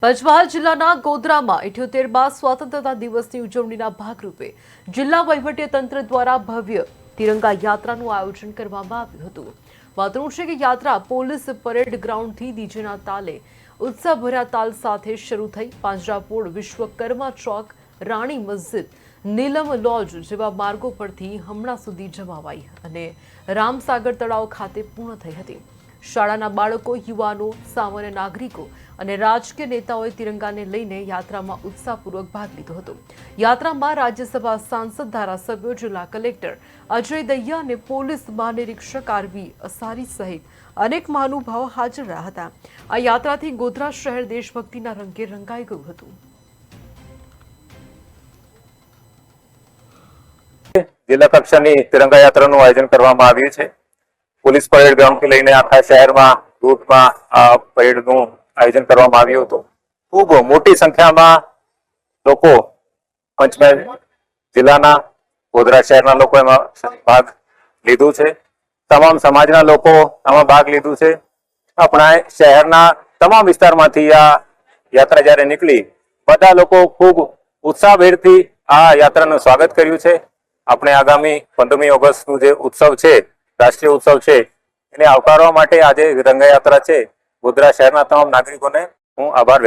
પંચમહાલ જિલ્લાના ગોધરામાં 78મા સ્વાતંત્ર્યતા દિવસની ઉજવણીના ભાગરૂપે જિલ્લા વહીવટીતંત્ર દ્વારા ભવ્ય તિરંગા યાત્રાનું આયોજન કરવામાં આવ્યું હતું। મહત્વનું છે કે યાત્રા પોલીસ પરેડ ગ્રાઉન્ડથી ડીજેના તાલે ઉત્સાહભર્યા તાલ સાથે શરૂ થઈ પાંજરાપોળ, વિશ્વકર્મા ચોક, રાણી મસ્જિદ, નીલમ લોજ જેવા માર્ગો પરથી હમણાં સુધી જમાવાઈ અને રામસાગર તળાવ ખાતે પૂર્ણ થઈ હતી। શાળાના બાળકો, યુવાનો, સામાન્ય નાગરિકો અને રાજકીય નેતાઓએ તિરંગાને લઈને યાત્રામાં ઉત્સાહપૂર્વક ભાગ લીધો હતો। યાત્રામાં રાજ્યસભા સાંસદ, ધારાસભ્યો, જિલ્લા કલેક્ટર અજય દહિયા અને પોલીસ મહાનિરીક્ષક આરવી અસારી સહિત અનેક મહાનુભાવો હાજર રહ્યા હતા। આ યાત્રાથી ગોધરા શહેર દેશભક્તિના રંગે રંગાઈ ગયું હતું। જિલ્લા કક્ષાની તિરંગા યાત્રાનું આયોજન કરવામાં આવ્યું છે। પોલીસ પરેડ ગ્રાઉન્ડથી લઈને આખા શહેરમાં રૂટમાં આ પરેડનું આયોજન કરવામાં આવ્યું હતું। ખૂબ મોટી સંખ્યામાં લોકો પંચમહાલ જિલ્લાના ગોધરા શહેરના લોકો એમાં ભાગ લીધું છે। તમામ સમાજના લોકો આમાં ભાગ લીધું છે। આપણા શહેરના તમામ વિસ્તારમાંથી આ યાત્રા જ્યારે નીકળી, બધા લોકો ખૂબ ઉત્સાહભેરથી આ યાત્રાનું સ્વાગત કર્યું છે। આપણે આગામી 15મી ઓગસ્ટનું જે ઉત્સવ છે, રાષ્ટ્રીય ઉત્સવ છે, એને આવકારવા માટે આજે તિરંગા યાત્રા છે। ગોધરા શહેરના તમામ નાગરિકોને હું આભાર